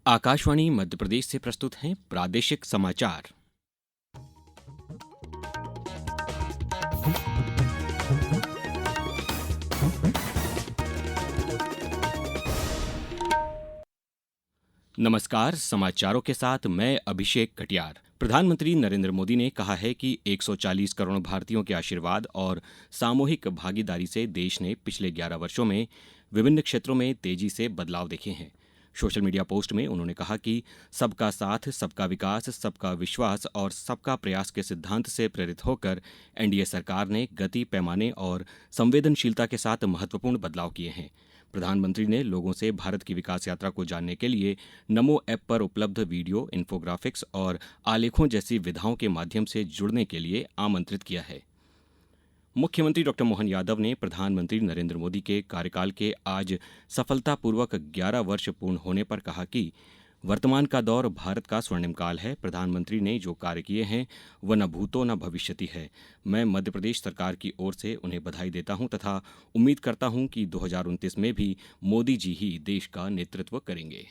आकाशवाणी मध्य प्रदेश से प्रस्तुत हैं प्रादेशिक समाचार। नमस्कार, समाचारों के साथ मैं अभिषेक कटियार। प्रधानमंत्री नरेंद्र मोदी ने कहा है कि 140 करोड़ भारतीयों के आशीर्वाद और सामूहिक भागीदारी से देश ने पिछले 11 वर्षों में विभिन्न क्षेत्रों में तेजी से बदलाव देखे हैं। सोशल मीडिया पोस्ट में उन्होंने कहा कि सबका साथ, सबका विकास, सबका विश्वास और सबका प्रयास के सिद्धांत से प्रेरित होकर एनडीए सरकार ने गति, पैमाने और संवेदनशीलता के साथ महत्वपूर्ण बदलाव किए हैं। प्रधानमंत्री ने लोगों से भारत की विकास यात्रा को जानने के लिए नमो ऐप पर उपलब्ध वीडियो, इन्फोग्राफिक्स और आलेखों जैसी विधाओं के माध्यम से जुड़ने के लिए आमंत्रित किया है। मुख्यमंत्री डॉ मोहन यादव ने प्रधानमंत्री नरेंद्र मोदी के कार्यकाल के आज सफलतापूर्वक 11 वर्ष पूर्ण होने पर कहा कि वर्तमान का दौर भारत का स्वर्णिम काल है। प्रधानमंत्री ने जो कार्य किए हैं वह न भूतो न भविष्यति है। मैं मध्य प्रदेश सरकार की ओर से उन्हें बधाई देता हूं तथा उम्मीद करता हूं कि 2029 में भी मोदी जी ही देश का नेतृत्व करेंगे।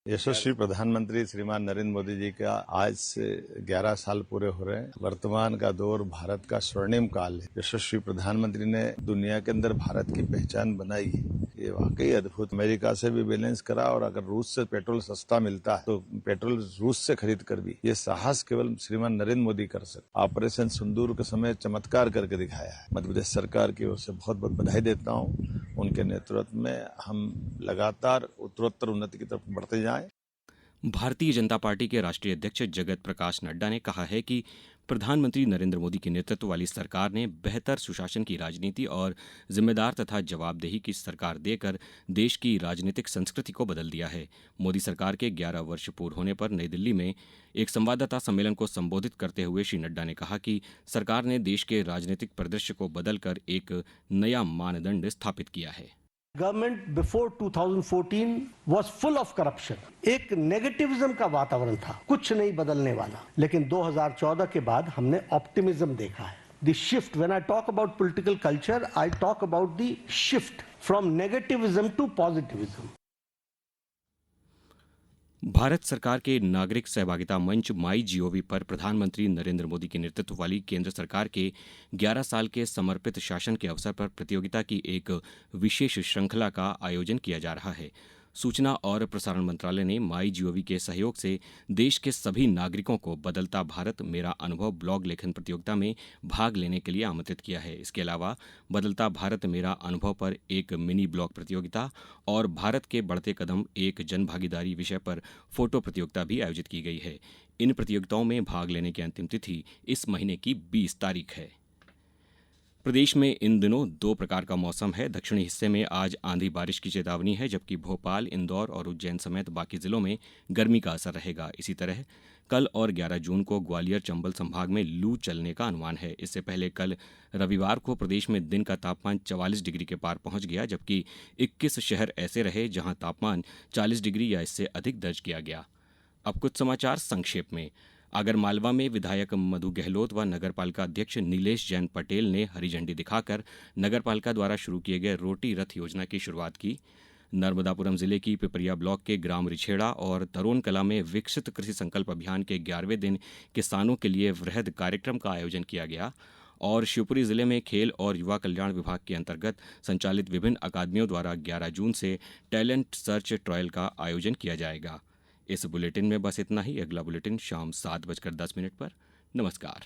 यशस्वी प्रधानमंत्री श्रीमान नरेंद्र मोदी जी का आज से 11 साल पूरे हो रहे हैं। वर्तमान का दौर भारत का स्वर्णिम काल है। यशस्वी प्रधानमंत्री ने दुनिया के अंदर भारत की पहचान बनाई है। ये वाकई अद्भुत। अमेरिका से भी बैलेंस करा और अगर रूस से पेट्रोल सस्ता मिलता है तो पेट्रोल रूस से खरीद कर भी ये साहस केवल श्रीमान नरेंद्र मोदी कर सकते। ऑपरेशन सिंदूर के समय चमत्कार करके दिखाया है। मध्य प्रदेश सरकार की ओर से बहुत बहुत बधाई देता हूँ। उनके नेतृत्व में हम लगातार उत्तरोत्तर उन्नति की तरफ बढ़ते जाएं। भारतीय जनता पार्टी के राष्ट्रीय अध्यक्ष जगत प्रकाश नड्डा ने कहा है कि प्रधानमंत्री नरेंद्र मोदी के नेतृत्व वाली सरकार ने बेहतर सुशासन की राजनीति और जिम्मेदार तथा जवाबदेही की सरकार देकर देश की राजनीतिक संस्कृति को बदल दिया है। मोदी सरकार के 11 वर्ष पूर्ण होने पर नई दिल्ली में एक संवाददाता सम्मेलन को संबोधित करते हुए श्री नड्डा ने कहा कि सरकार ने देश के राजनीतिक परिदृश्य को बदलकर एक नया मानदंड स्थापित किया है। Government before 2014 was full of corruption. एक नेगेटिविज्म का वातावरण था, कुछ नहीं बदलने वाला। लेकिन 2014 के बाद हमने ऑप्टिमिज्म देखा है। The shift, when I talk about political culture, I talk about the shift from negativism to positivism. Bharat सरकार के नागरिक सहभागिता मंच माई जीओवी पर प्रधानमंत्री नरेंद्र मोदी के नेतृत्व वाली केंद्र सरकार के 11 साल के समर्पित शासन के अवसर पर प्रतियोगिता की एक विशेष श्रृंखला का आयोजन किया जा रहा है। सूचना और प्रसारण मंत्रालय ने माई जीओवी के सहयोग से देश के सभी नागरिकों को बदलता भारत मेरा अनुभव ब्लॉग लेखन प्रतियोगिता में भाग लेने के लिए आमंत्रित किया है। इसके अलावा बदलता भारत मेरा अनुभव पर एक मिनी ब्लॉग प्रतियोगिता और भारत के बढ़ते कदम एक जन भागीदारी विषय पर फोटो प्रतियोगिता भी आयोजित की गई है। इन प्रतियोगिताओं में भाग लेने की अंतिम तिथि इस महीने की 20 तारीख है। प्रदेश में इन दिनों 2 प्रकार का मौसम है। दक्षिणी हिस्से में आज आंधी बारिश की चेतावनी है, जबकि भोपाल, इंदौर और उज्जैन समेत बाकी जिलों में गर्मी का असर रहेगा। इसी तरह कल और 11 जून को ग्वालियर, चंबल संभाग में लू चलने का अनुमान है। इससे पहले कल रविवार को प्रदेश में दिन का तापमान 44 डिग्री के पार पहुंच गया, जबकि 21 शहर ऐसे रहे जहां तापमान 40 डिग्री या इससे अधिक दर्ज किया गया। अब कुछ समाचार संक्षेप में। आगरमालवा में विधायक मधु गहलोत व नगरपालिका अध्यक्ष नीलेश जैन पटेल ने हरी झंडी दिखाकर नगरपालिका द्वारा शुरू किए गए रोटी रथ योजना की शुरुआत की। नर्मदापुरम जिले की पिपरिया ब्लॉक के ग्राम रिछेड़ा और तरोन कला में विकसित कृषि संकल्प अभियान के 11वें दिन किसानों के लिए वृहद कार्यक्रम का आयोजन किया गया। और शिवपुरी जिले में खेल और युवा कल्याण विभाग के अंतर्गत संचालित विभिन्न अकादमियों द्वारा 11 जून से टैलेंट सर्च ट्रायल का आयोजन किया जाएगा। इस बुलेटिन में बस इतना ही। अगला बुलेटिन शाम 7:10 पर। नमस्कार।